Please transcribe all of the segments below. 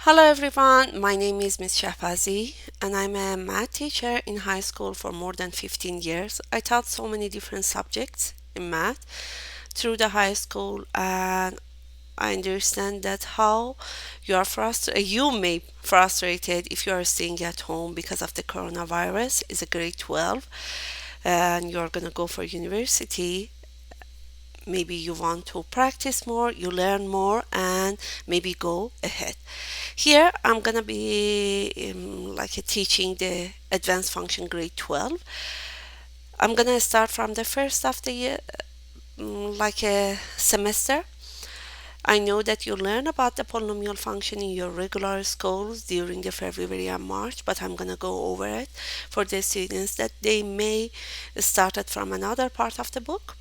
Hello everyone, my name is Ms. Shahbazi and I'm a math teacher in high school for more than 15 years. I taught so many different subjects in math through the high school, and I understand that how you may frustrated if you are staying at home because of the coronavirus. Is a grade 12 and you're gonna go for university. Maybe you want to practice more, you learn more, and maybe go ahead. Here I'm gonna be teaching the advanced function grade 12. I'm gonna start from the first of the year, like a semester. I know that you learn about the polynomial function in your regular schools during the February and March, but I'm gonna go over it for the students that they may start it from another part of the book.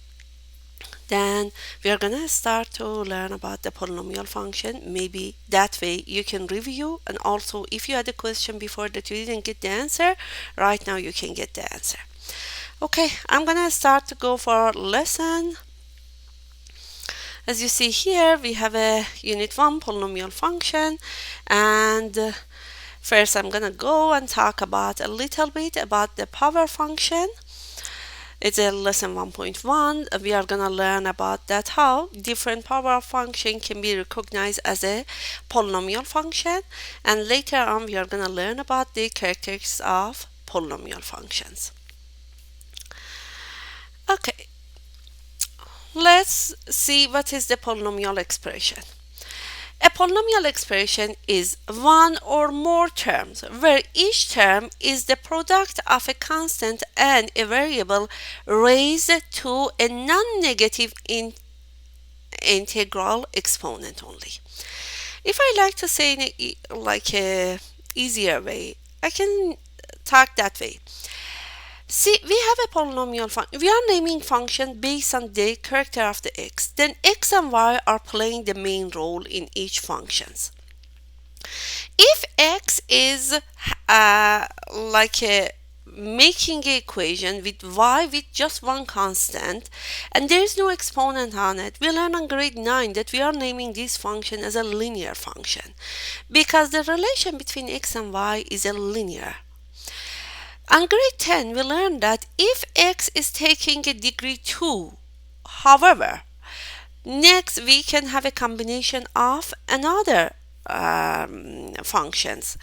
Then we are gonna start to learn about the polynomial function. Maybe that way you can review, and also if you had a question before that you didn't get the answer, right now you can get the answer. Okay, I'm gonna start to go for lesson. As you see here, we have a unit 1 polynomial function, and first I'm gonna go and talk about a little bit about the power function. It's a lesson 1.1. We are gonna learn about that how different power function can be recognized as a polynomial function, and later on we are gonna learn about the characteristics of polynomial functions. Okay, let's see what is the polynomial expression. A polynomial expression is one or more terms where each term is the product of a constant and a variable raised to a non-negative integral exponent only. If I like to say in a easier way, I can talk that way. See, we have a polynomial function. We are naming function based on the character of the x. Then x and y are playing the main role in each functions. If x is making an equation with y with just one constant and there is no exponent on it, we learn on grade 9 that we are naming this function as a linear function because the relation between x and y is a linear. On grade 10, we learned that if x is taking a degree 2, however, next we can have a combination of another functions,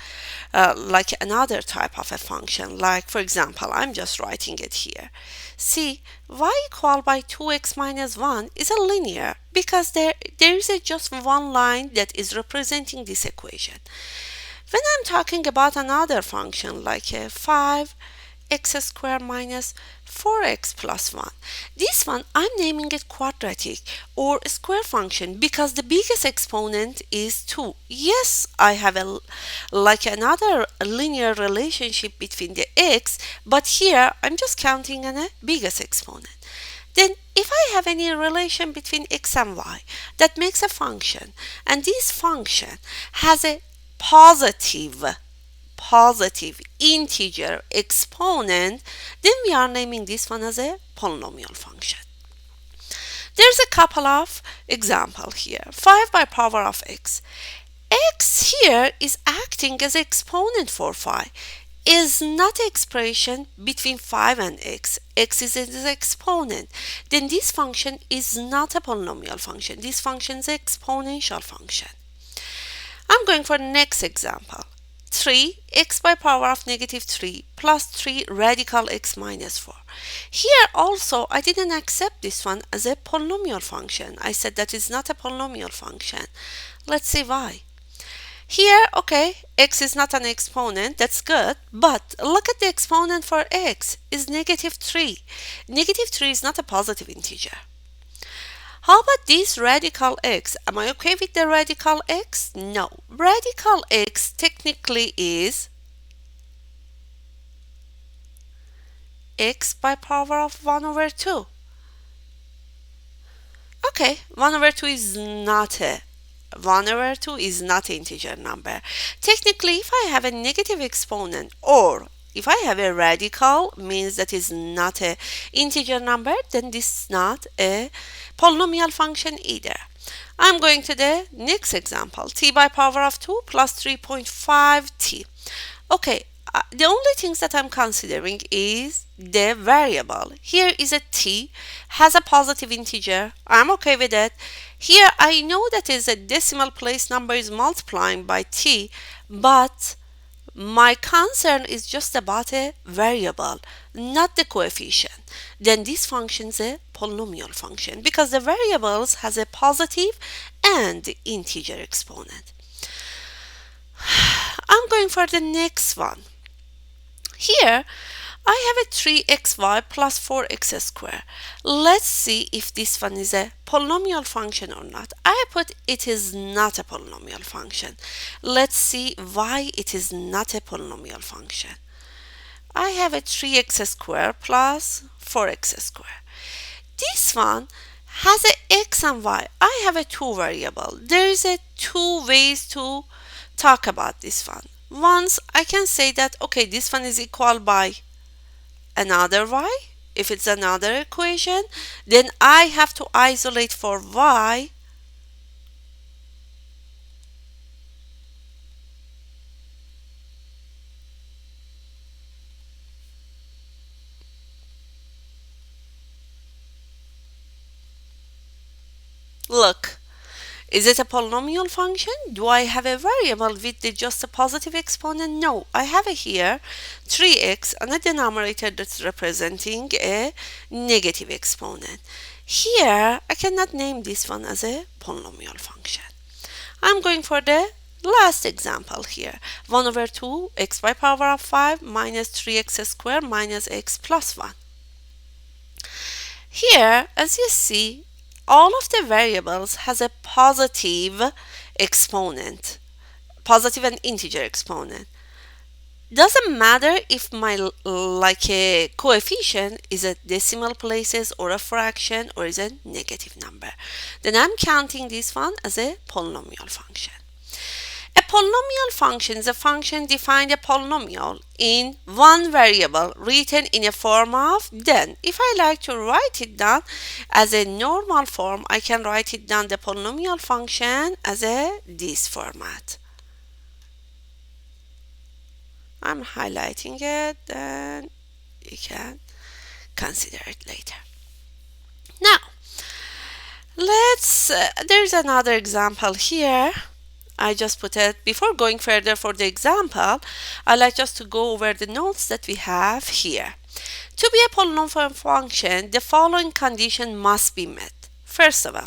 like another type of a function. Like, for example, I'm just writing it here. See, y equal by 2x minus 1 is a linear because there is just one line that is representing this equation. When I'm talking about another function like a 5x squared minus 4x plus 1, this one I'm naming it quadratic or square function because the biggest exponent is 2. Yes, I have another linear relationship between the x, but here I'm just counting on a biggest exponent. Then if I have any relation between x and y that makes a function, and this function has a positive integer exponent, then we are naming this one as a polynomial function. There's a couple of examples here. 5 by power of x. X here is acting as exponent for 5. Is not an expression between 5 and x. X is an exponent. Then this function is not a polynomial function. This function is an exponential function. I'm going for the next example. 3x by power of negative 3 plus 3 radical x minus 4. Here also I didn't accept this one as a polynomial function. I said that is not a polynomial function. Let's see why. Here, okay, x is not an exponent, that's good, but look at the exponent for x is negative 3. Negative 3 is not a positive integer. How about this radical x? Am I okay with the radical x? No. Radical x technically is x by power of 1 over 2. Okay, 1 over 2 is not an integer number. Technically, if I have a negative exponent or if I have a radical, means that is not an integer number, then this is not a polynomial function either. I'm going to the next example. T by power of 2 plus 3.5t. Okay, the only things that I'm considering is the variable. Here is a t, has a positive integer. I'm okay with it. Here I know that is a decimal place number is multiplying by t, but my concern is just about a variable, not the coefficient. Then this function is a polynomial function because the variables has a positive and integer exponent. I'm going for the next one. Here, I have a 3xy plus 4x squared. Let's see if this one is a polynomial function or not. I put it is not a polynomial function. Let's see why it is not a polynomial function. I have a 3x squared plus 4x squared. This one has a x and y. I have a two variable. There is a two ways to talk about this one. Once I can say that okay, this one is equal by another y. If it's another equation, then I have to isolate for y. Look, is it a polynomial function? Do I have a variable with just a positive exponent? No, I have here 3x and a denominator that's representing a negative exponent. Here, I cannot name this one as a polynomial function. I'm going for the last example here. 1 over 2 x by power of 5 minus 3x squared minus x plus 1. Here, as you see, all of the variables has a positive exponent, positive and integer exponent. Doesn't matter if my like a coefficient is a decimal places or a fraction or is a negative number. Then I'm counting this one as a polynomial function. A polynomial function is a function defined a polynomial in one variable written in a form of then. If I like to write it down as a normal form, I can write it down the polynomial function as a this format. I'm highlighting it, then you can consider it later. Now, there's another example here. I just put it, before going further for the example, I like just to go over the notes that we have here. To be a polynomial function, the following condition must be met. First of all,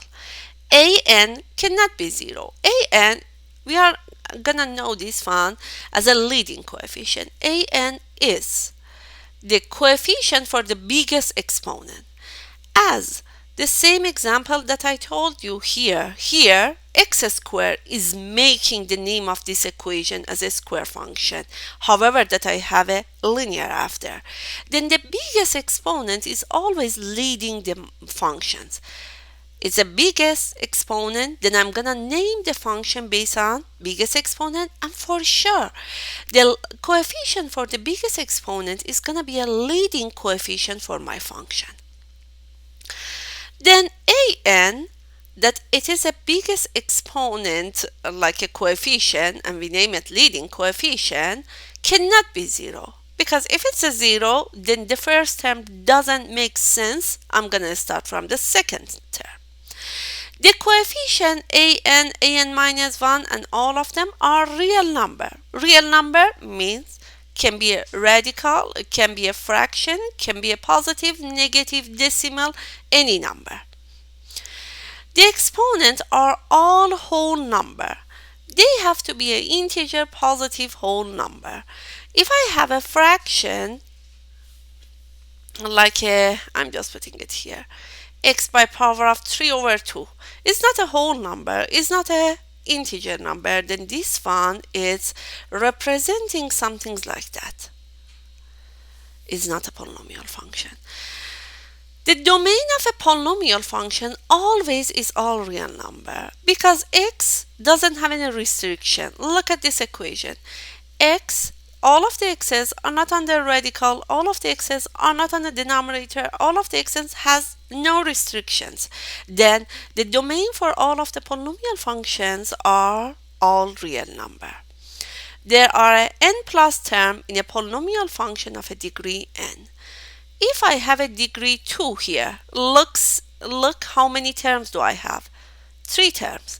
an cannot be 0. An, we are gonna know this one as a leading coefficient. An is the coefficient for the biggest exponent. As the same example that I told you here, x squared is making the name of this equation as a square function. However, that I have a linear after. Then the biggest exponent is always leading the functions. It's the biggest exponent, then I'm gonna name the function based on biggest exponent, and for sure the coefficient for the biggest exponent is gonna be a leading coefficient for my function. Then an, that it is a biggest exponent like a coefficient and we name it leading coefficient, cannot be 0. Because if it's a 0, then the first term doesn't make sense. I'm gonna start from the second term. The coefficient an minus 1 and all of them are real number. Real number means can be a radical, can be a fraction, can be a positive, negative, decimal, any number. The exponents are all whole number. They have to be an integer positive whole number. If I have a fraction, like I'm just putting it here, x by power of 3 over 2, it's not a whole number, it's not a integer number, then this one is representing something like that. It's not a polynomial function. The domain of a polynomial function always is all real number because x doesn't have any restriction. Look at this equation. X all of the x's are not on the radical, all of the x's are not on the denominator, all of the x's has no restrictions, then the domain for all of the polynomial functions are all real number. There are an n plus term in a polynomial function of a degree n. If I have a degree 2 here, look how many terms do I have? 3 terms.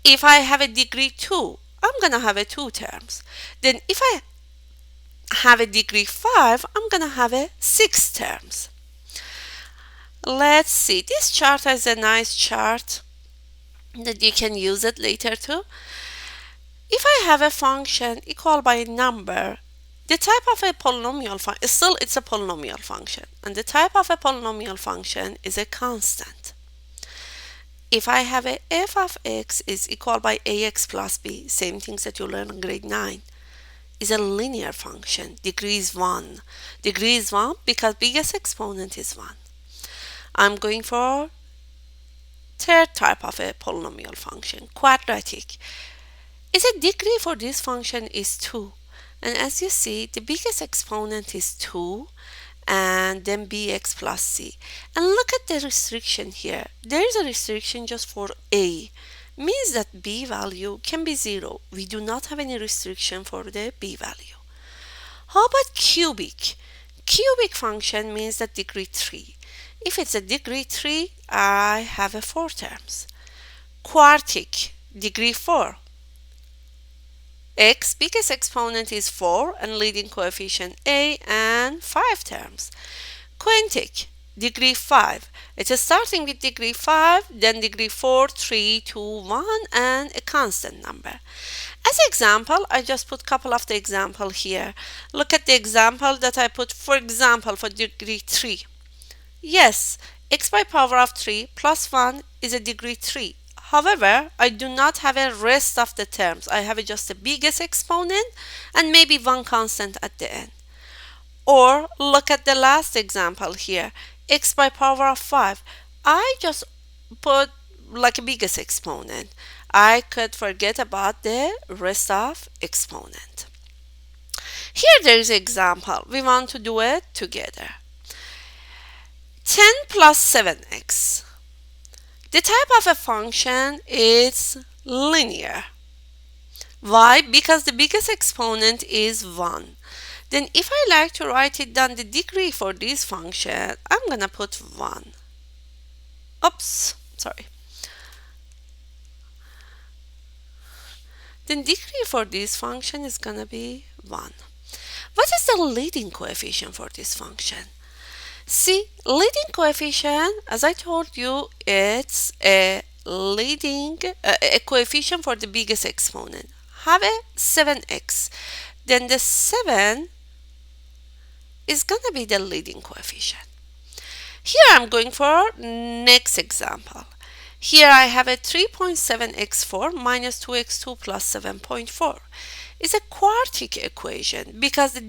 If I have a degree 2, I'm gonna have a 2 terms. Then if I have a degree 5, I'm gonna have a 6 terms. Let's see, this chart is a nice chart that you can use it later too. If I have a function equal by a number, the type of a polynomial function, still it's a polynomial function, and the type of a polynomial function is a constant. If I have a f of x is equal by ax plus b, same things that you learn in grade 9, is a linear function, degree is 1. Degree is 1 because biggest exponent is 1. I'm going for third type of a polynomial function, quadratic. Is a degree for this function is 2. And as you see, the biggest exponent is 2 and then bx plus c. And look at the restriction here. There is a restriction just for a. Means that b value can be 0. We do not have any restriction for the b value. How about cubic? Cubic function means that degree 3. If it's a degree 3, I have a 4 terms. Quartic, degree 4. X, biggest exponent is 4 and leading coefficient a and 5 terms. Quintic, degree 5. It is starting with degree 5, then degree 4, 3, 2, 1 and a constant number. As example, I just put a couple of the example here. Look at the example that I put, for example, for degree 3. Yes, x by power of 3 plus 1 is a degree 3. However, I do not have a rest of the terms. I have just the biggest exponent and maybe one constant at the end. Or look at the last example here, x by power of 5. I just put like a biggest exponent. I could forget about the rest of exponent. Here there is an example. We want to do it together. 10 plus 7x. The type of a function is linear. Why? Because the biggest exponent is 1. Then if I like to write it down the degree for this function, I'm gonna put 1. Oops, sorry. Then degree for this function is gonna be 1. What is the leading coefficient for this function? See, leading coefficient, as I told you, it's a coefficient for the biggest exponent. Have a 7x. Then the 7 is gonna be the leading coefficient. Here I'm going for next example. Here I have a 3.7x4 minus 2x2 plus 7.4. It's a quartic equation because the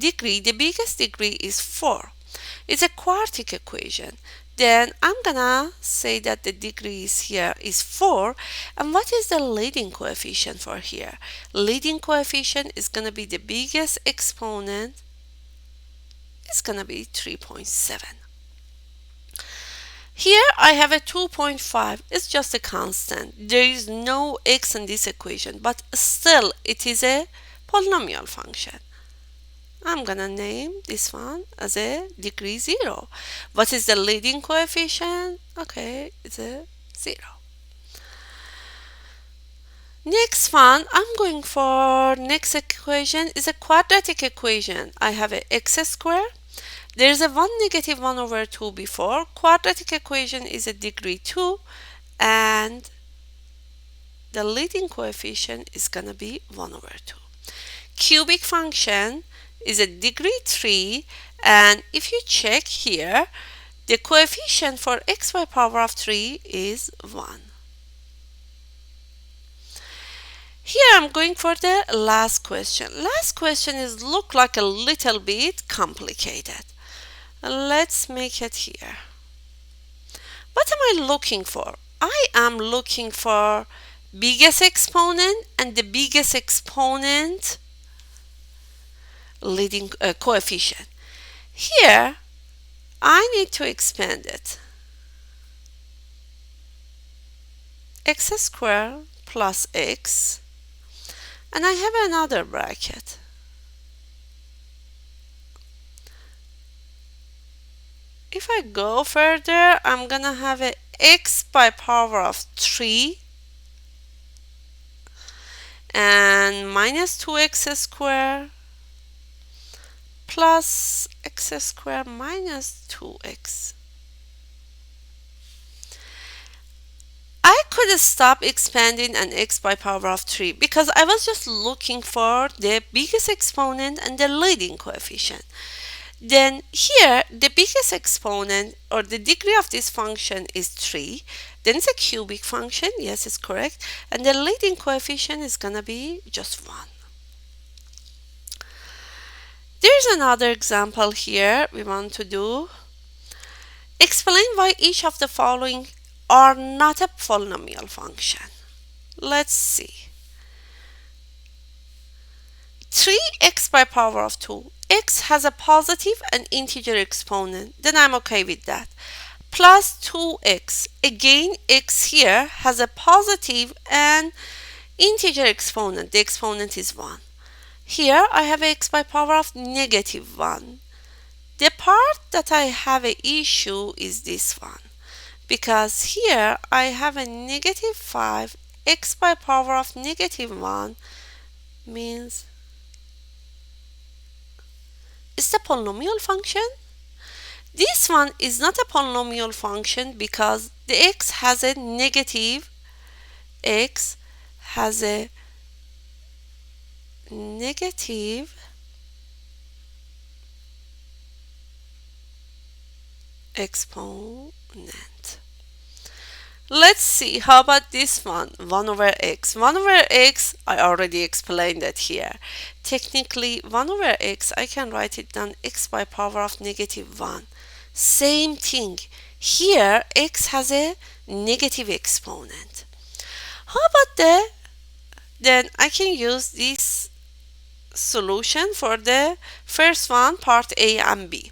biggest degree is 4. It's a quartic equation. Then I'm gonna say that the degrees here is 4. And what is the leading coefficient for here? Leading coefficient is gonna be the biggest exponent. It's gonna be 3.7. Here I have a 2.5. It's just a constant. There is no x in this equation, but still it is a polynomial function. I'm gonna name this one as a degree 0. What is the leading coefficient? Okay, it's a 0. Next one, I'm going for next equation is a quadratic equation. I have a x squared. There is a 1 negative 1 over 2 before. Quadratic equation is a degree 2 and the leading coefficient is gonna be 1 over 2. Cubic function is a degree 3 and if you check here the coefficient for x by power of 3 is 1. Here I'm going for the last question. Last question is look like a little bit complicated. Let's make it here. What am I looking for? I am looking for biggest exponent and the biggest exponent leading coefficient. Here, I need to expand it. X squared plus x, and I have another bracket. If I go further, I'm gonna have a x by power of 3 and minus 2x squared plus x squared minus 2x. I could stop expanding an x by power of 3 because I was just looking for the biggest exponent and the leading coefficient. Then here, the biggest exponent or the degree of this function is 3. Then it's a cubic function. Yes, it's correct. And the leading coefficient is going to be just 1. There's another example here we want to do. Explain why each of the following are not a polynomial function. Let's see. 3x by power of 2. X has a positive and integer exponent. Then I'm okay with that. Plus 2x. Again, x here has a positive and integer exponent. The exponent is 1. Here I have x by power of negative 1. The part that I have an issue is this one, because here I have a negative 5. X by power of negative 1 means it's the polynomial function. This one is not a polynomial function because the x has a negative exponent. Let's see, how about this one? 1 over x. 1 over x, I already explained that here. Technically, 1 over x, I can write it down x by power of negative 1. Same thing. Here, x has a negative exponent. How about then I can use this solution for the first one, part A and B.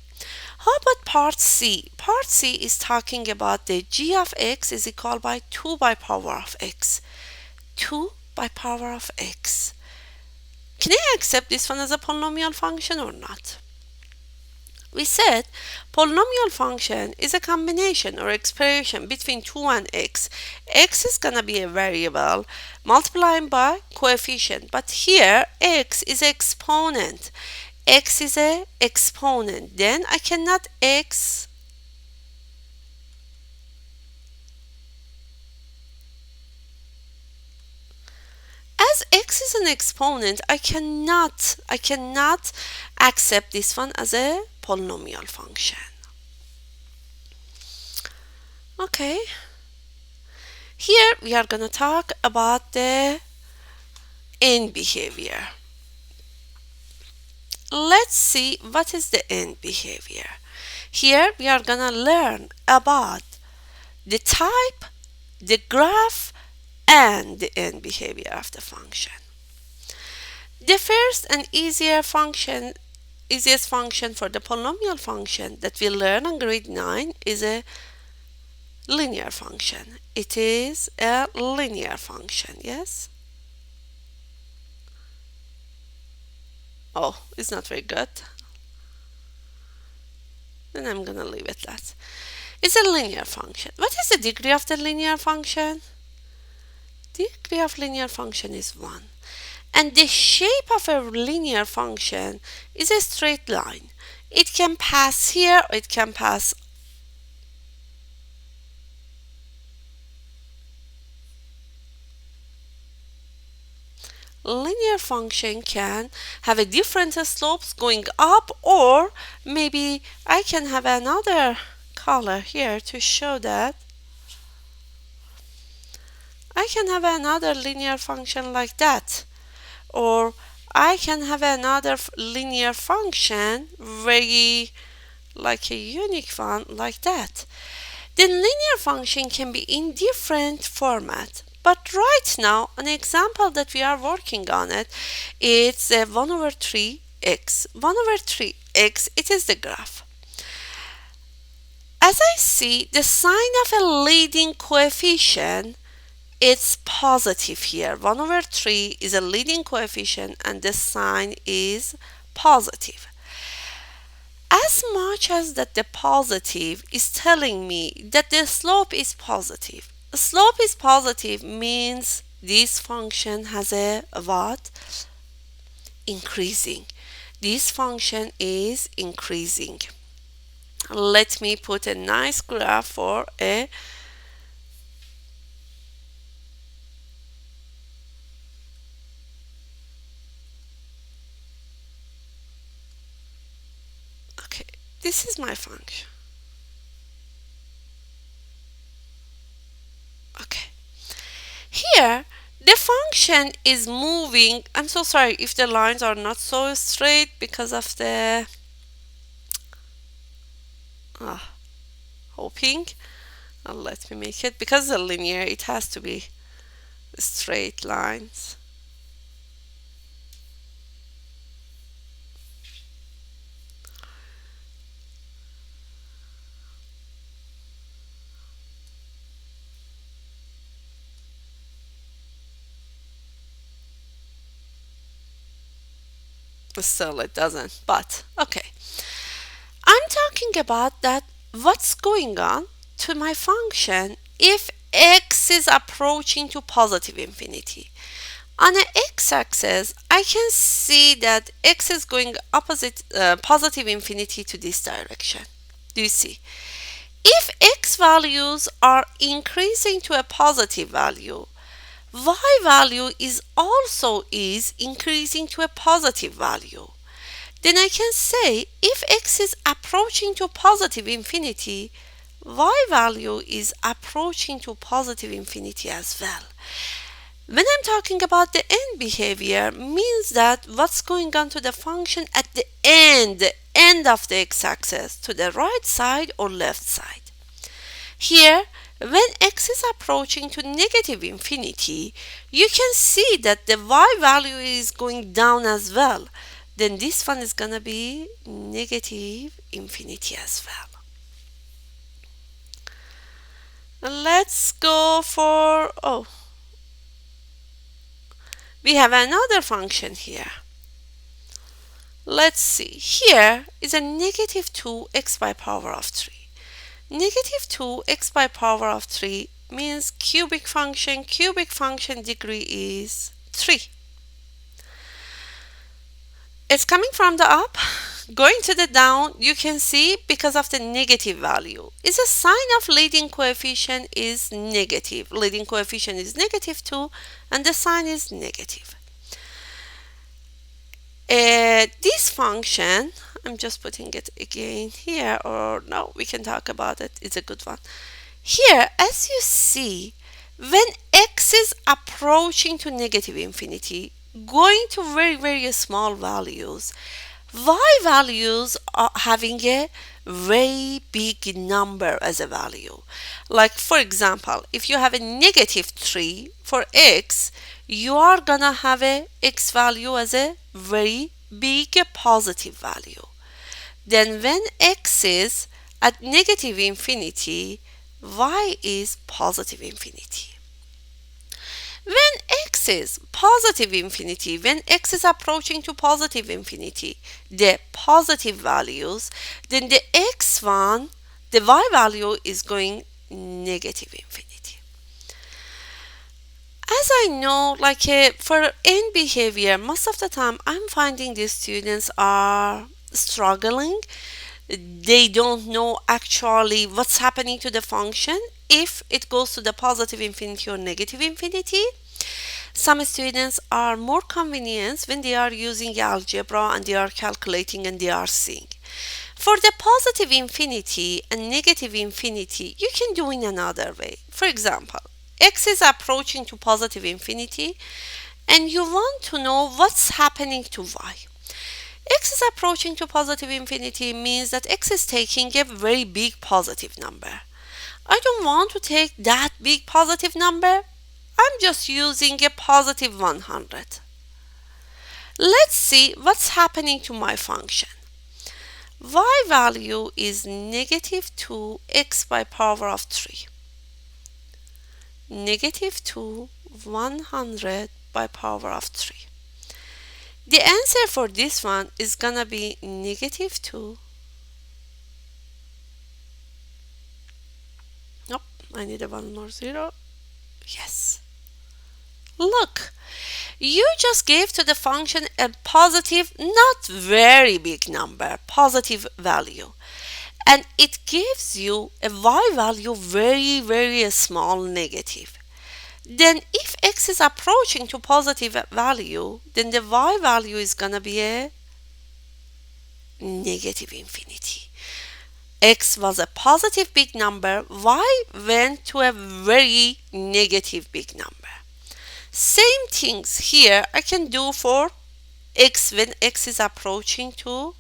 How about part C? Part C is talking about the g of x is equal by 2 by power of x. 2 by power of x. Can I accept this one as a polynomial function or not? We said polynomial function is a combination or expression between 2 and x. X is gonna be a variable multiplying by coefficient, but here x is exponent. X is a exponent. Then I cannot as x is an exponent, I cannot accept this one as a polynomial function. Okay. Here we are going to talk about the end behavior. Let's see what is the end behavior. Here we are going to learn about the type, the graph, and the end behavior of the function. The first and easiest function for the polynomial function that we learn on grade 9 is a linear function. It is a linear function, yes? Oh, it's not very good. Then I'm gonna leave it that. It's a linear function. What is the degree of the linear function? The degree of linear function is 1. And the shape of a linear function is a straight line. It can pass here, or it can pass. Linear function can have a different slopes going up, or maybe I can have another color here to show that. I can have another linear function like that, or I can have another linear function very like a unique one like that. The linear function can be in different format, but right now an example that we are working on it's 1 over 3 x. 1 over 3x, it is the graph. As I see, the sign of a leading coefficient, it's positive here. 1 over 3 is a leading coefficient and the sign is positive. As much as that the positive is telling me that the slope is positive. The slope is positive means this function has a what? Increasing. This function is increasing. Let me put a nice graph for a okay, this is my function. Okay. Here the function is moving. I'm so sorry if the lines are not so straight because of the hoping. Let me make it because the linear it has to be straight lines. Still it doesn't, but okay. I'm talking about that what's going on to my function if x is approaching to positive infinity. On the x-axis, I can see that x is going opposite positive infinity to this direction. Do you see? If x values are increasing to a positive value, y value is also increasing to a positive value. Then I can say if x is approaching to positive infinity, y value is approaching to positive infinity as well. When I'm talking about the end behavior, means that what's going on to the function at the end of the x-axis, to the right side or left side. Here, when x is approaching to negative infinity, you can see that the y value is going down as well. Then this one is gonna be negative infinity as well. Let's go for, we have another function here. Let's see, here is a negative 2x by power of 3. Negative 2x by power of 3 means cubic function degree is 3. It's coming from the up, going to the down, you can see because of the negative value. Is a sign of leading coefficient is negative. Leading coefficient is negative 2 and the sign is negative. This function, I'm just putting it again here, or no, we can talk about it. It's a good one. Here, as you see, when x is approaching to negative infinity, going to very small values, y values are having a very big number as a value. Like for example, if you have a negative 3 for x, you are gonna have a x value as a very big positive value. Then when x is at negative infinity, y is positive infinity. When x is positive infinity, when x is approaching to positive infinity, the positive values, then the x1, the y value is going negative infinity. As I know, like for end behavior, most of the time I'm finding these students are struggling. They don't know actually what's happening to the function, if it goes to the positive infinity or negative infinity. Some students are more convenient when they are using algebra and they are calculating and they are seeing. For the positive infinity and negative infinity, you can do in another way. For example, x is approaching to positive infinity and you want to know what's happening to y. X is approaching to positive infinity means that x is taking a very big positive number. I don't want to take that big positive number. I'm just using a positive 100. Let's see what's happening to my function. Y value is negative 2x by power of 3. Negative 2, 100 by power of 3. The answer for this one is gonna be negative 2. Nope, I need a one more zero. Yes. Look, you just gave to the function a positive, not very big number, positive value. And it gives you a y value very small negative. Then if x is approaching to positive value, then the y value is gonna be a negative infinity. X was a positive big number, y went to a very negative big number. Same things here I can do for x when x is approaching to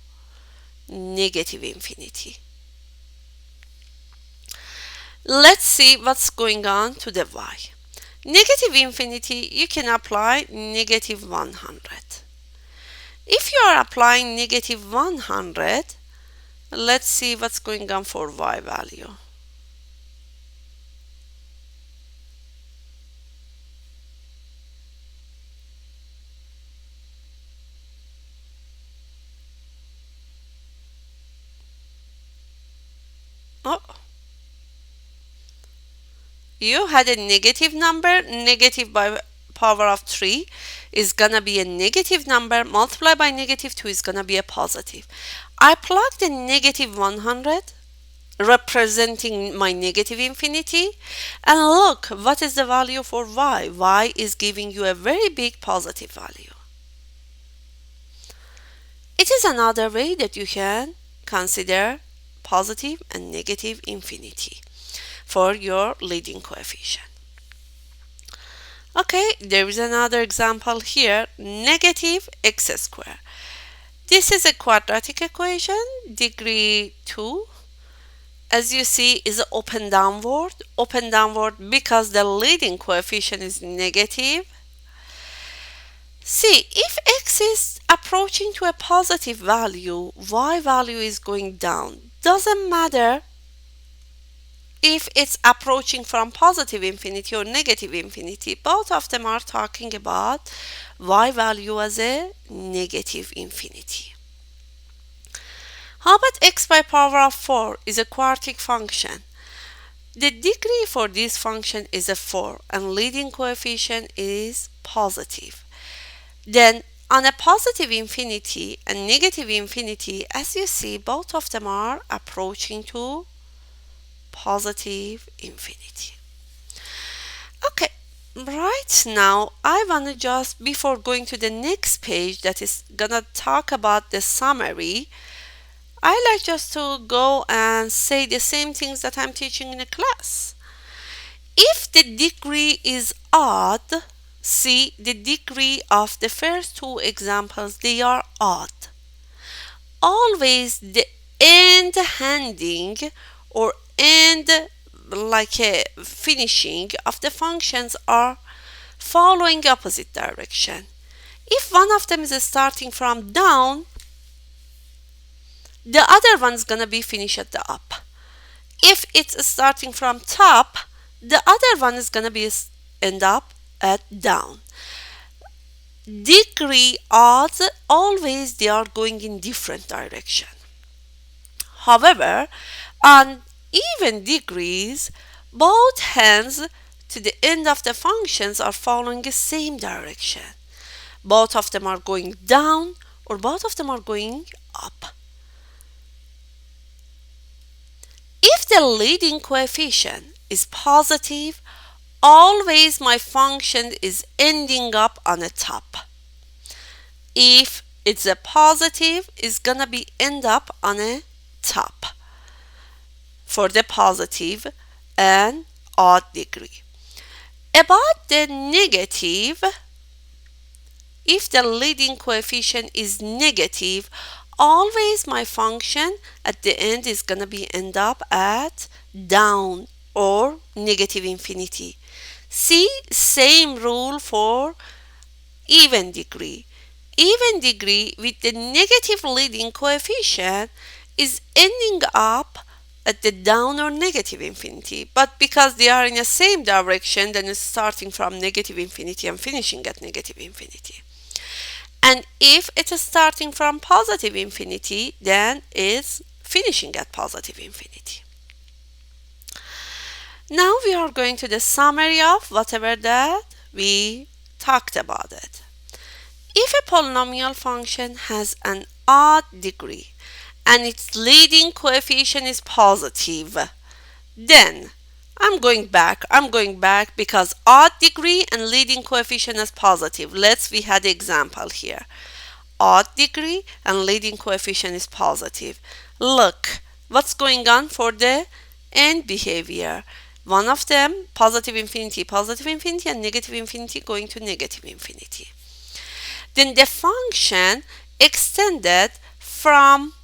negative infinity. Let's see what's going on to the y. Negative infinity, you can apply negative 100. If you are applying negative 100, let's see what's going on for y value. Oh, you had a negative number, negative by power of 3 is gonna be a negative number, multiplied by negative 2 is gonna be a positive. I plugged the negative 100 representing my negative infinity, and look what is the value for y. Y is giving you a very big positive value. It is another way that you can consider positive and negative infinity for your leading coefficient. Okay, there is another example here, negative x squared. This is a quadratic equation, degree 2. As you see, is open downward because the leading coefficient is negative. See, if x is approaching to a positive value, y value is going down. Doesn't matter if it's approaching from positive infinity or negative infinity, both of them are talking about y value as a negative infinity. How about x by power of 4 is a quartic function. The degree for this function is a 4 and leading coefficient is positive. Then on a positive infinity and negative infinity, as you see, both of them are approaching to positive infinity. Okay, right now I want to just, before going to the next page that is gonna talk about the summary, I like just to go and say the same things that I'm teaching in a class. If the degree is odd, see the degree of the first two examples, they are odd. Always the end handing or end like a finishing of the functions are following opposite direction. If one of them is starting from down, the other one's gonna be finished at the up. If it's starting from top, the other one is gonna be end up at down. Degree odds, always they are going in different direction. However, on even degrees, both hands to the end of the functions are following the same direction. Both of them are going down or both of them are going up. If the leading coefficient is positive, always my function is ending up on the top. If it's a positive, it's gonna be end up on a top for the positive and odd degree. About the negative, if the leading coefficient is negative, always my function at the end is gonna be end up at down or negative infinity. See, same rule for even degree. even degree with the negative leading coefficient is ending up at the down or negative infinity. But because they are in the same direction, then it's starting from negative infinity and finishing at negative infinity. And if it is starting from positive infinity, then it's finishing at positive infinity. Now we are going to the summary of whatever that we talked about it. If a polynomial function has an odd degree and its leading coefficient is positive, then I'm going back because odd degree and leading coefficient is positive. We had the example here. Odd degree and leading coefficient is positive. Look, what's going on for the end behavior? One of them, positive infinity, and negative infinity going to negative infinity. Then the function extended from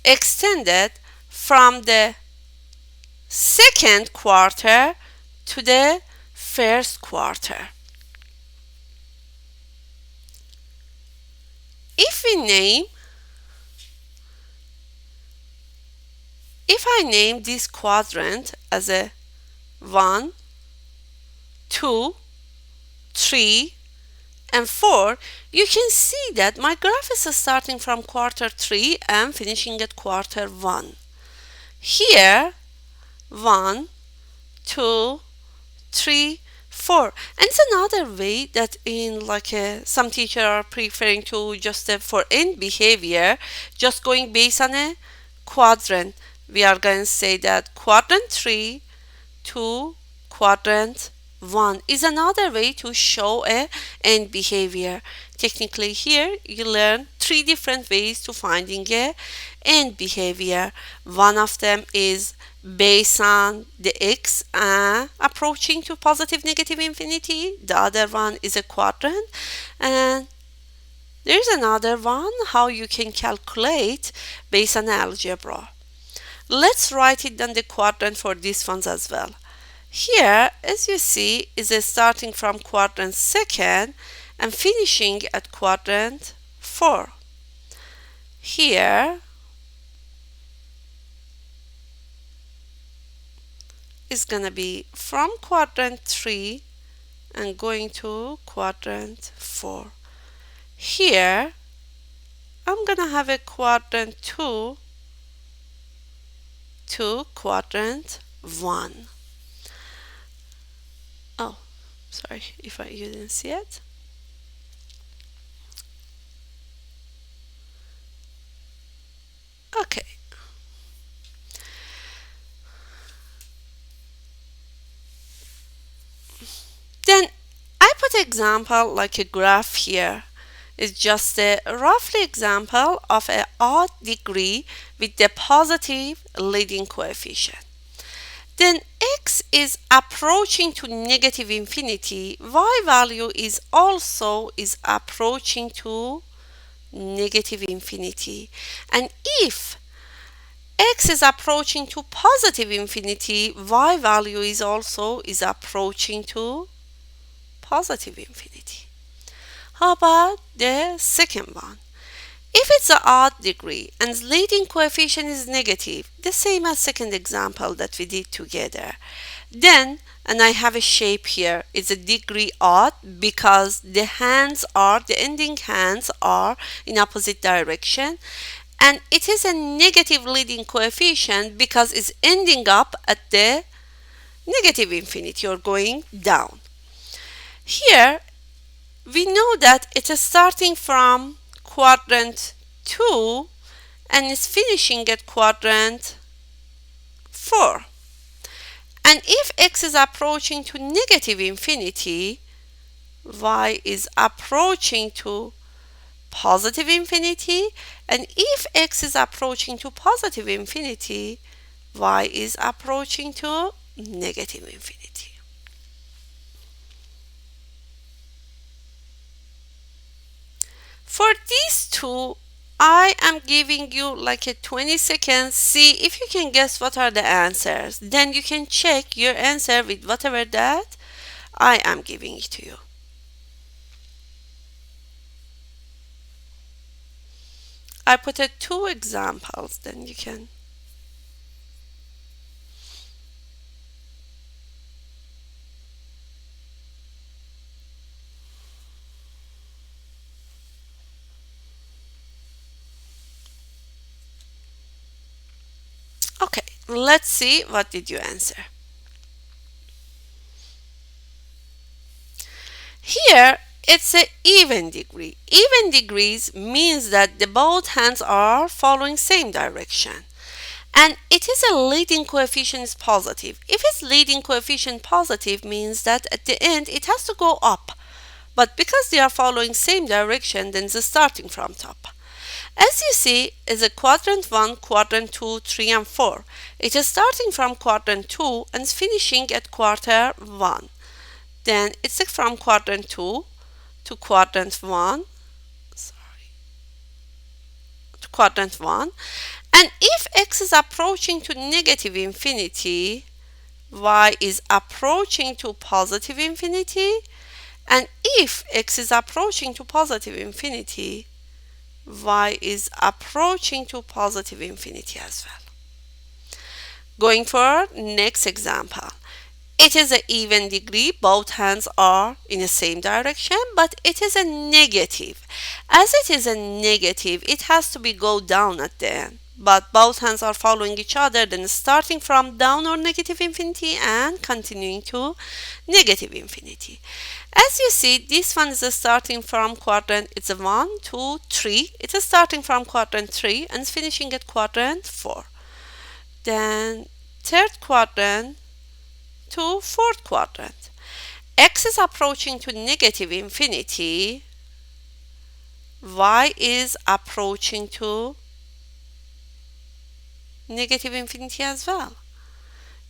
extended from the second quarter to the first quarter. If I name this quadrant as a 1, 2, 3, and 4, you can see that my graph is starting from quarter 3 and finishing at quarter 1. Here, 1, 2, 3, 4. And it's another way that some teachers are preferring to just for end behavior, just going based on a quadrant. We are going to say that quadrant 3 to quadrant 1 is another way to show a end behavior. Technically here you learn 3 different ways to finding a end behavior. One of them is based on the x approaching to positive negative infinity. The other one is a quadrant, and there's another one how you can calculate based on algebra. Let's write it down the quadrant for these ones as well. Here, as you see, is a starting from quadrant 2nd and finishing at quadrant 4. Here is gonna be from quadrant 3 and going to quadrant 4. Here, I'm gonna have a quadrant 2 to quadrant 1. Oh, sorry if you didn't see it. Okay. Then I put example like a graph here. It's just a roughly example of an odd degree with the positive leading coefficient. Then x is approaching to negative infinity, y value is also approaching to negative infinity. And if x is approaching to positive infinity, y value is also approaching to positive infinity. How about the second one? If it's an odd degree and leading coefficient is negative, the same as second example that we did together, then, and I have a shape here, it's a degree odd because the ending hands are in opposite direction, and it is a negative leading coefficient because it's ending up at the negative infinity or going down. Here, we know that it is starting from quadrant 2 and is finishing at quadrant 4. And if x is approaching to negative infinity, y is approaching to positive infinity, and if x is approaching to positive infinity, y is approaching to negative infinity. For these two I am giving you like a 20 seconds. See if you can guess what are the answers. Then you can check your answer with whatever that I am giving it to you. I put two examples, then you can. Okay, let's see what did you answer. Here, it's an even degree. Even degrees means that the both hands are following same direction. And it is a leading coefficient is positive. If its leading coefficient positive means that at the end it has to go up. But because they are following same direction, then it's starting from top. As you see, is a quadrant 1, quadrant 2, 3 and 4. It is starting from quadrant 2 and is finishing at quarter 1. Then it's from quadrant 2 to quadrant 1. To quadrant 1. And if x is approaching to negative infinity, y is approaching to positive infinity. And if x is approaching to positive infinity, y is approaching to positive infinity as well. Going for next example. It is an even degree. Both hands are in the same direction, but it is a negative. As it is a negative, it has to be go down at the end. But both hands are following each other, then starting from down or negative infinity and continuing to negative infinity. As you see, this one is starting from quadrant, it's a 1, 2, 3. It is starting from quadrant 3 and is finishing at quadrant 4. Then third quadrant to fourth quadrant. X is approaching to negative infinity. Y is approaching to negative infinity as well.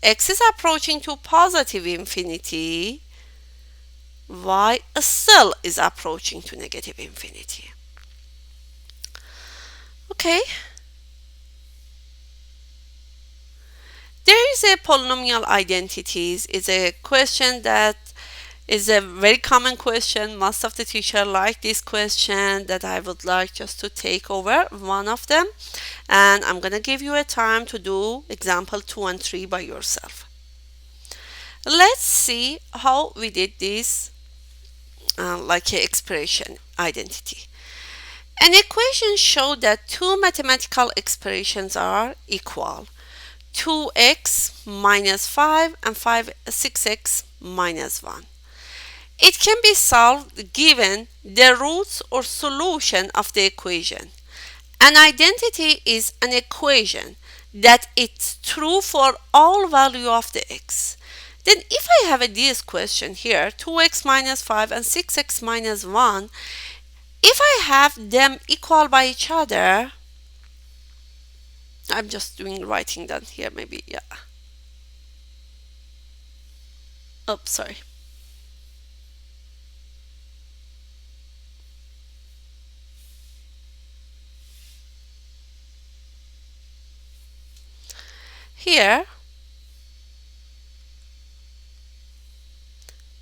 X is approaching to positive infinity. Y still is approaching to negative infinity. Okay. There is a polynomial identities. It's a question that is a very common question. Most of the teachers like this question that I would like just to take over one of them. And I'm going to give you a time to do example 2 and 3 by yourself. Let's see how we did this like an expression identity. An equation showed that two mathematical expressions are equal. 2x minus 5 and 6x minus 1. It can be solved given the roots or solution of the equation. An identity is an equation that it's true for all value of the x. Then if I have this question here, 2x minus 5 and 6x minus 1, if I have them equal by each other, I'm just writing down here maybe, yeah. Oh, sorry. Here,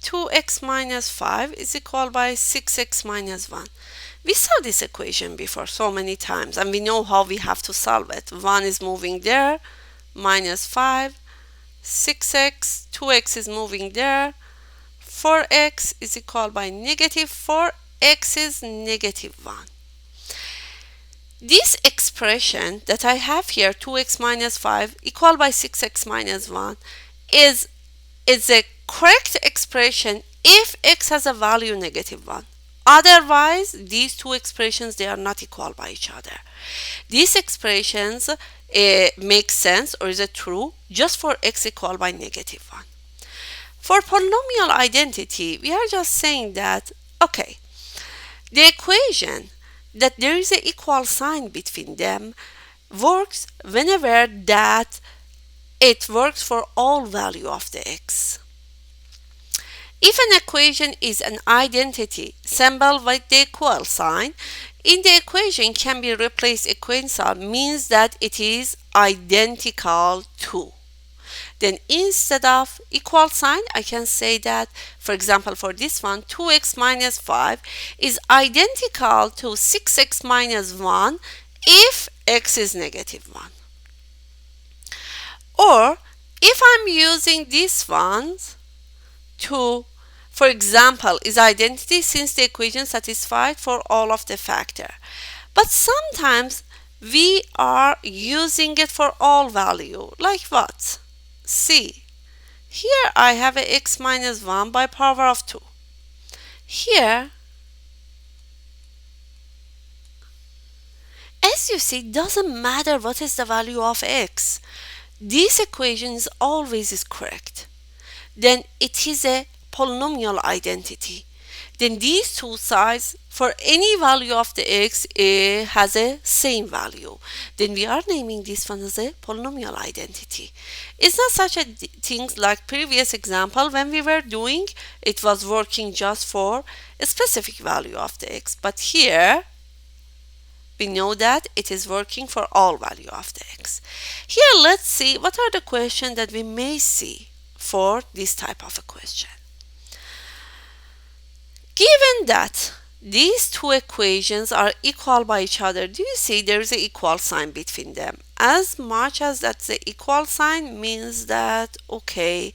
2x minus 5 is equal by 6x minus 1. We saw this equation before so many times and we know how we have to solve it. 1 is moving there, minus 5, 6x, 2x is moving there, 4x is equal by negative 4, x is negative 1. This expression that I have here, 2x minus 5 equal by 6x minus 1, is a correct expression if x has a value negative 1. Otherwise, these two expressions, they are not equal by each other. These expressions make sense or is it true just for x equal by negative 1. For polynomial identity, we are just saying that, okay, the equation that there is an equal sign between them works whenever that it works for all value of the x. If an equation is an identity symbol with the equal sign, in the equation can be replaced equential means that it is identical to. Then instead of equal sign, I can say that, for example, for this one, 2x minus 5 is identical to 6x minus 1 if x is negative 1. Or if I'm using this one to, for example, is identity since the equation satisfied for all of the factor. But sometimes we are using it for all value. Like what? See, here I have a x minus 1 by power of 2. Here, as you see, doesn't matter what is the value of x. This equation is always correct. Then it is a polynomial identity. Then these two sides, for any value of the x, has a same value. Then we are naming this one as a polynomial identity. It's not such a thing like previous example when we were doing, it was working just for a specific value of the x. But here, we know that it is working for all value of the x. Here, let's see what are the questions that we may see for this type of a question. Given that these two equations are equal by each other, do you see there is an equal sign between them? As much as that's the equal sign means that, okay,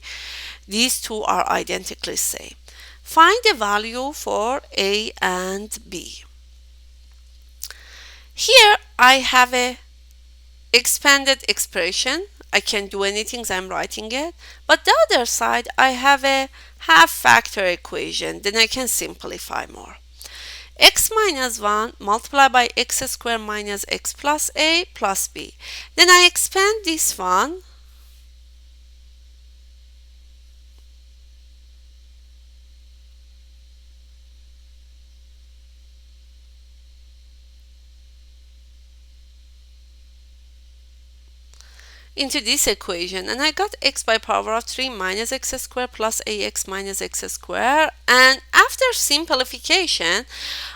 these two are identically same. Find the value for a and b. Here I have a expanded expression. I can do anything, I'm writing it. But the other side, I have a half factor equation. Then I can simplify more. X minus 1 multiplied by x squared minus x plus a plus b. Then I expand this one. Into this equation, and I got x by power of 3 minus x squared plus ax minus x squared, and after simplification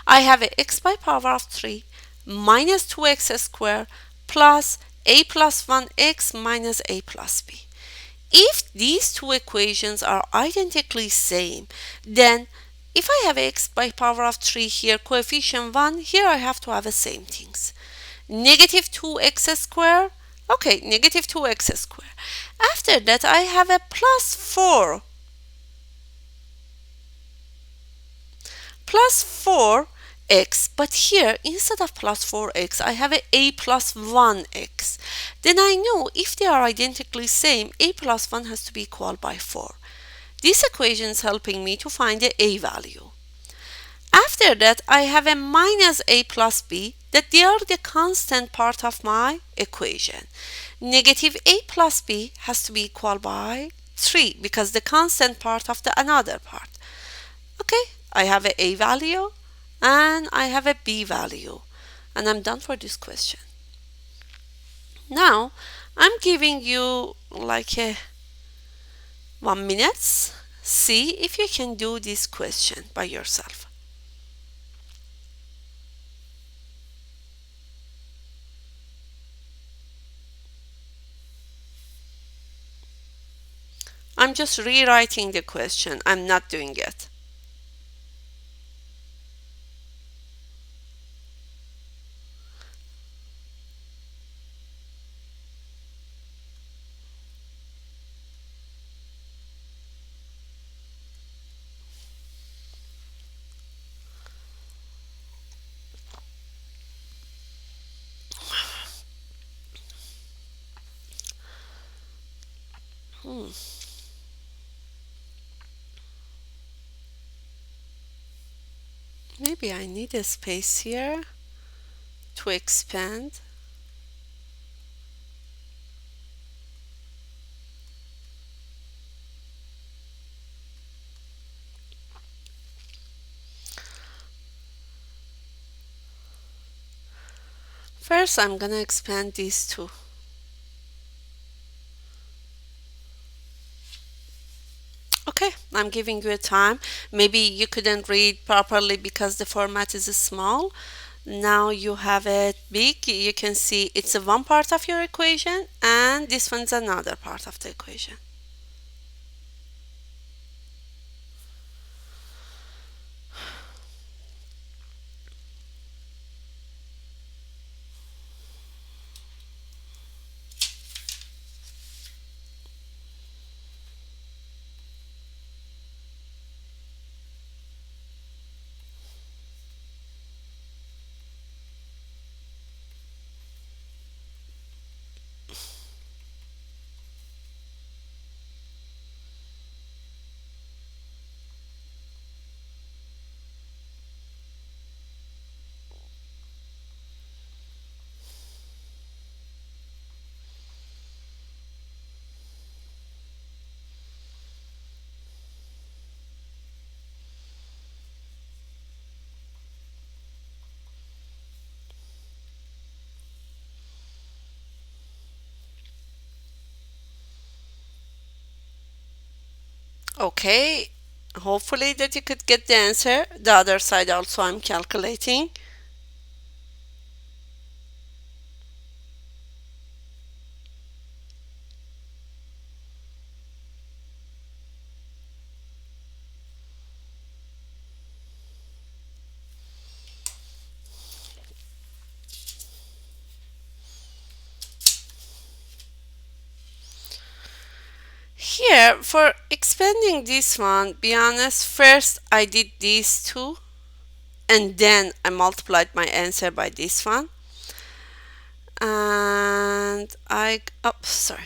I have a x by power of 3 minus 2x squared plus a plus 1x minus a plus b. If these two equations are identically same, then if I have x by power of 3 here, coefficient 1, here I have to have the same things. Negative 2x squared. Okay, negative 2x squared. After that, I have a plus 4. Plus 4x, but here, instead of plus 4x, I have a plus 1x. Then I know if they are identically same, a plus 1 has to be equal by 4. This equation is helping me to find the a value. After that, I have a minus a plus b, that they are the constant part of my equation. Negative a plus b has to be equal by 3 because the constant part of the another part. Okay, I have a value and I have a b value, and I'm done for this question. Now, I'm giving you like a 1 minute. See if you can do this question by yourself. I'm just rewriting the question. I'm not doing it. Maybe I need a space here to expand. First, I'm gonna expand these two. Okay, I'm giving you a time. Maybe you couldn't read properly because the format is small. Now you have it big. You can see it's a one part of your equation and this one's another part of the equation. Okay, hopefully that you could get the answer. The other side also I'm calculating. Here, for expanding this one, be honest, first I did these two and then I multiplied my answer by this one. And oh, sorry.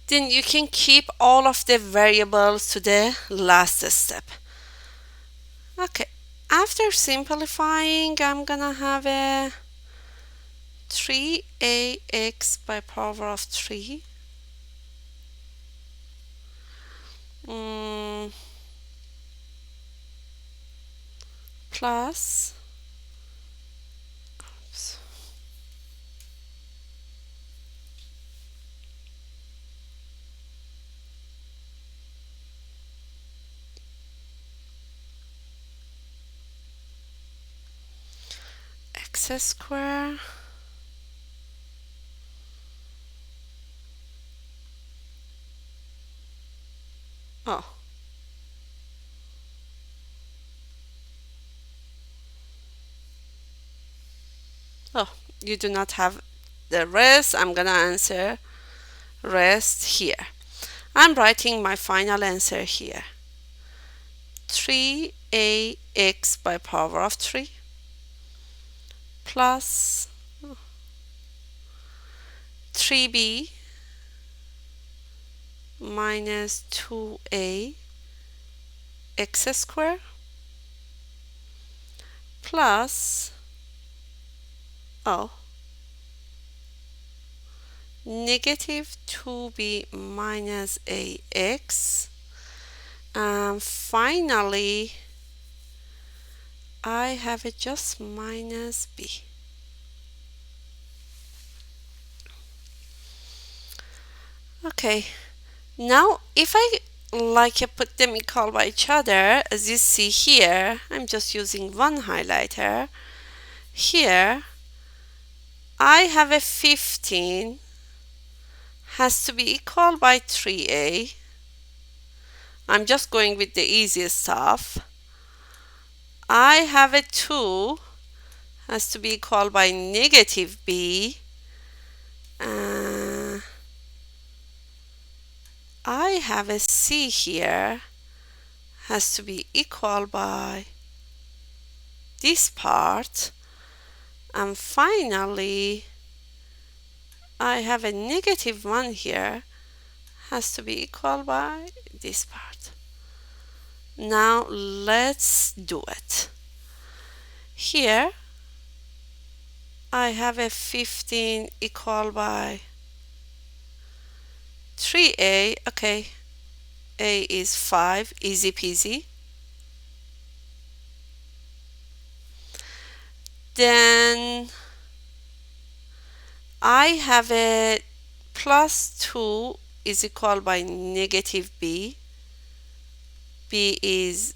Then you can keep all of the variables to the last step. Okay, after simplifying, I'm gonna have a 3ax by power of 3 mm, plus oops, x square oh oh you do not have the rest. I'm gonna answer rest here. I'm writing my final answer here. 3ax by power of 3 plus 3b minus 2a x squared plus oh negative 2b minus ax, and finally I have it just minus b. Okay, now if I put them equal by each other, as you see here, I'm just using one highlighter. Here I have a 15 has to be equal by 3a. I'm just going with the easiest stuff. I have a 2 has to be equal by negative b. I have a c here has to be equal by this part. And finally, I have a negative 1 here has to be equal by this part. Now let's do it. Here I have a 15 equal by 3a. Okay, a is 5, easy peasy. Then I have a plus 2 is equal by negative b. B is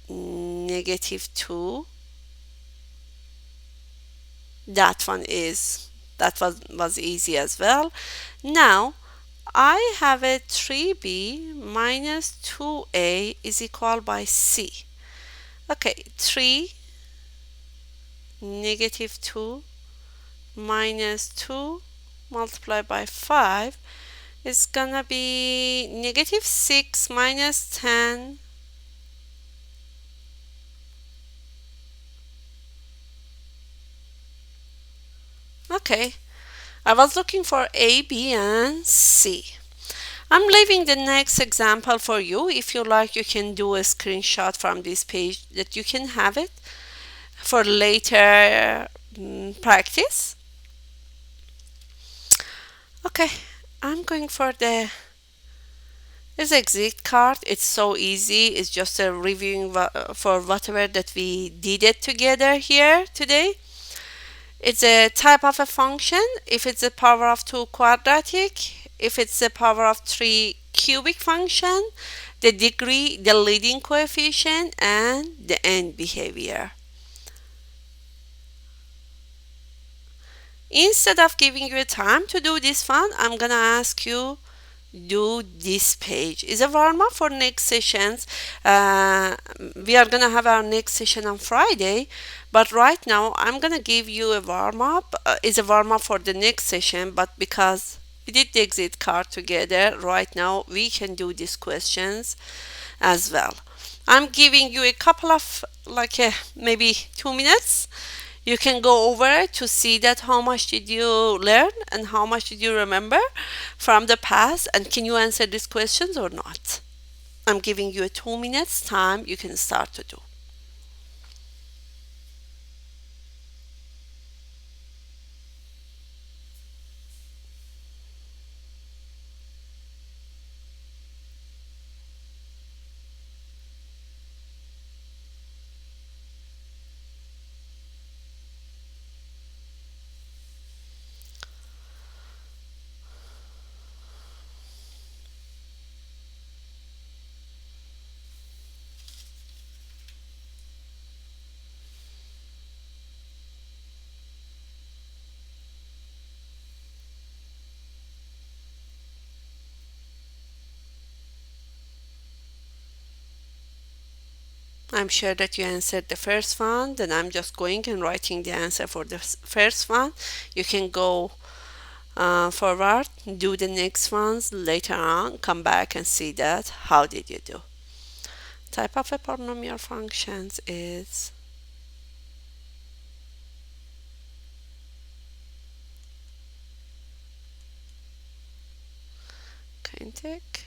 negative 2. That one is, that was easy as well. Now I have a 3b minus 2a is equal by c. Okay, 3 negative 2 minus 2 multiplied by 5 is gonna be negative 6 minus 10. Okay, I was looking for A, B, and C. I'm leaving the next example for you. If you like, you can do a screenshot from this page that you can have it for later practice. Okay, I'm going for the this exit card. It's so easy. It's just a reviewing for whatever that we did it together here today. It's a type of a function. If it's a power of 2 quadratic, if it's a power of 3 cubic function, the degree, the leading coefficient, and the end behavior. Instead of giving you time to do this one, I'm gonna ask you do this page. It's a warm up for next sessions. We are gonna have our next session on Friday, but right now I'm gonna give you a warm up. It's a warm up for the next session, but because we did the exit card together, right now we can do these questions as well. I'm giving you a couple of maybe 2 minutes. You can go over it to see that how much did you learn and how much did you remember from the past, and can you answer these questions or not. I'm giving you a 2 minutes time. You can start to do. I'm sure that you answered the first one. Then I'm just going and writing the answer for the first one. You can go forward, do the next ones later on, come back and see that how did you do. Type of a polynomial functions is kinetic.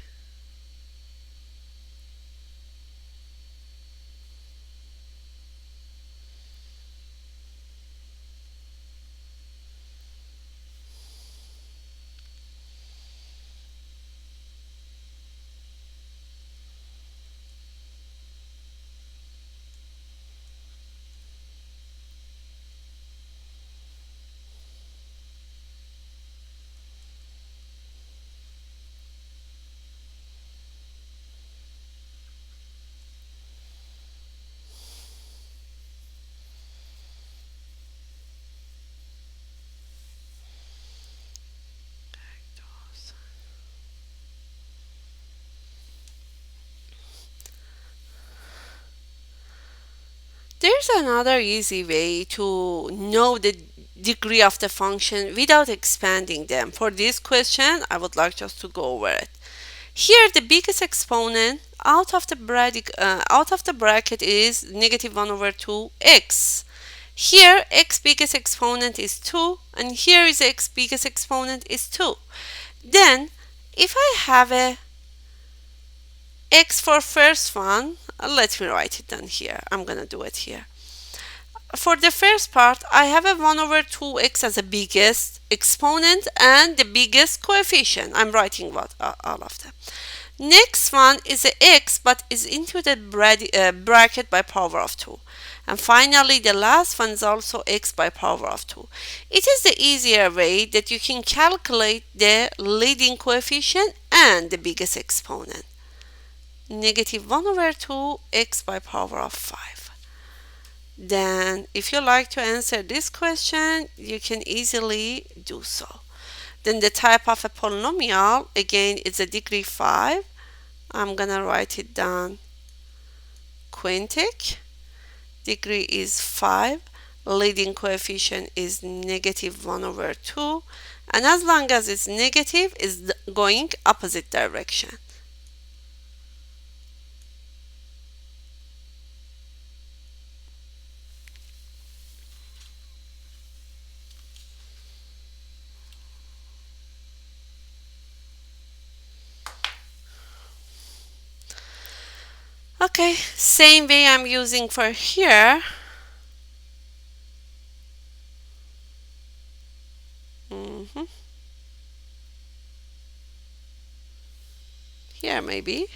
There's another easy way to know the degree of the function without expanding them. For this question, I would like just to go over it. Here, the biggest exponent out of the bracket is negative 1 over 2x. Here, x biggest exponent is 2, and here is x biggest exponent is 2. Then, if I have a x for first one, let me write it down here. I'm gonna do it here. For the first part, I have a 1 over 2x as the biggest exponent and the biggest coefficient. I'm writing all of them. Next one is a x, but is into the bracket by power of 2. And finally, the last one is also x by power of 2. It is the easier way that you can calculate the leading coefficient and the biggest exponent. Negative 1 over 2 x by power of 5. Then, if you like to answer this question, you can easily do so. Then the type of a polynomial, again, is a degree 5. I'm gonna write it down. Quintic. Degree is 5. Leading coefficient is negative 1 over 2. And as long as it's negative, it's going opposite direction. Okay, same way I'm using for here. Here maybe.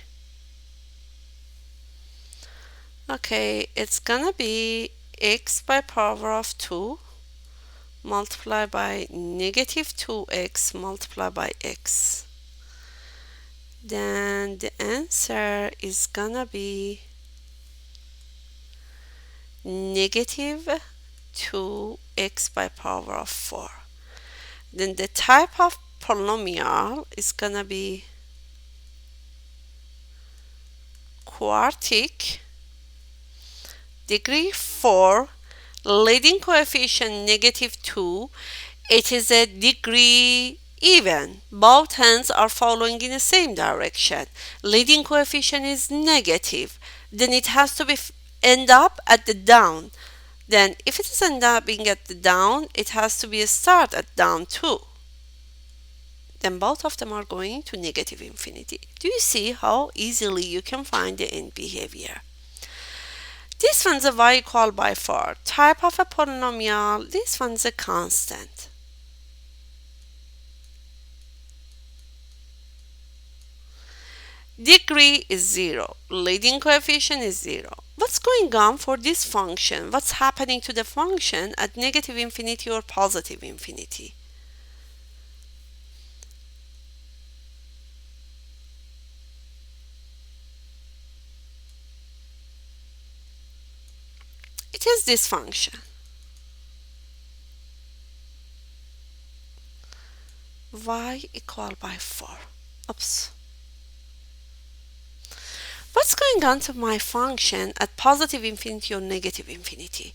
Okay, it's gonna be x by power of 2 multiplied by negative 2x multiplied by x. Then the answer is gonna be negative 2x by power of 4. Then the type of polynomial is gonna be quartic, degree 4, leading coefficient negative 2. It is a degree even. Both hands are following in the same direction. Leading coefficient is negative. Then it has to be end up at the down. Then if it is end up being at the down, it has to be a start at down too. Then both of them are going to negative infinity. Do you see how easily you can find the end behavior? This one's a y equal by 4. Type of a polynomial. This one's a constant. Degree is 0. Leading coefficient is 0. What's going on for this function? What's happening to the function at negative infinity or positive infinity? It is this function. Y equal by 4. Oops. What's going on to my function at positive infinity or negative infinity?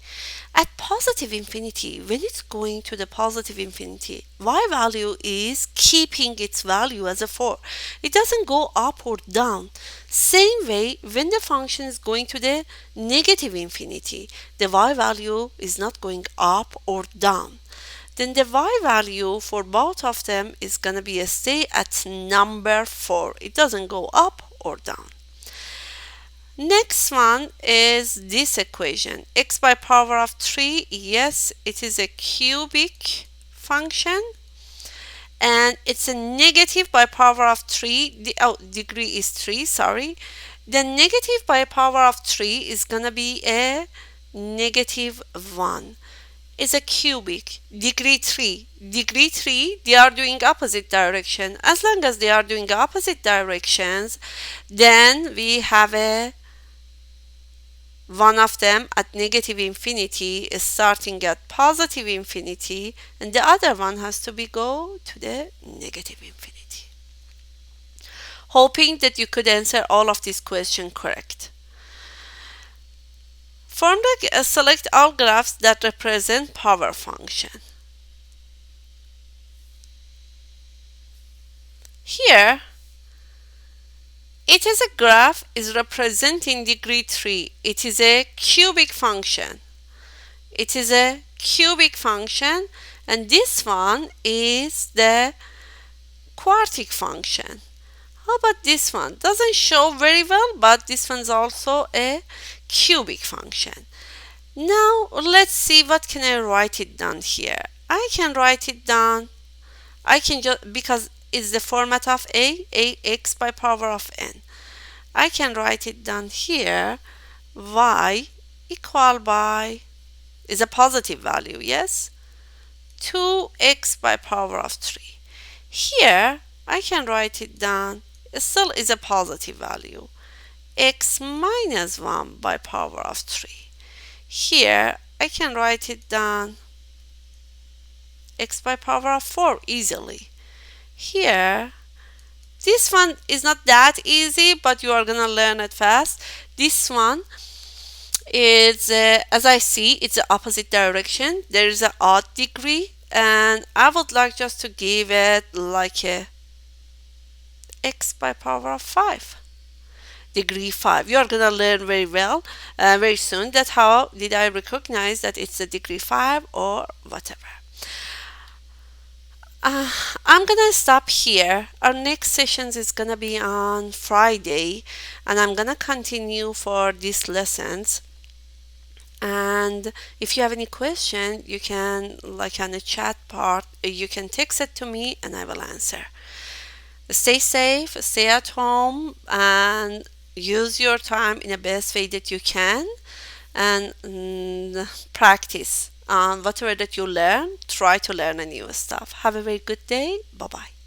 At positive infinity, when it's going to the positive infinity, y value is keeping its value as a 4. It doesn't go up or down. Same way, when the function is going to the negative infinity, the y value is not going up or down. Then the y value for both of them is going to be a stay at number 4. It doesn't go up or down. Next one is this equation. X by power of 3. Yes, it is a cubic function. And it's a negative by power of 3. Degree is 3, sorry. The negative by power of 3 is going to be a negative 1. Is a cubic. Degree 3. Degree 3, they are doing opposite direction. As long as they are doing opposite directions, then we have a one of them at negative infinity is starting at positive infinity, and the other one has to be go to the negative infinity. Hoping that you could answer all of these questions correct. Select all graphs that represent power function. Here, it is a graph is representing degree 3. It is a cubic function. It is a cubic function, and this one is the quartic function. How about this one? Doesn't show very well, but this one's also a cubic function. Now let's see what can I write it down here. I can write it down. I can just, because it's the format of ax by power of n. I can write it down here. Y equal by is a positive value, yes? 2x by power of 3. Here I can write it down. It still is a positive value. X minus 1 by power of 3. Here I can write it down. X by power of 4 easily. Here, this one is not that easy, but you are gonna learn it fast. This one is, as I see, it's the opposite direction. There is an odd degree, and I would like just to give it like a x by power of 5. Degree 5. You are gonna learn very well, very soon, that how did I recognize that it's a degree 5 or whatever. I'm gonna stop here. Our next sessions is gonna be on Friday, and I'm gonna continue for these lessons. And if you have any question, you can, like on the chat part, you can text it to me and I will answer. Stay safe, stay at home, and use your time in the best way that you can, and practice on whatever that you learn. Try to learn a new stuff. Have a very good day. Bye bye.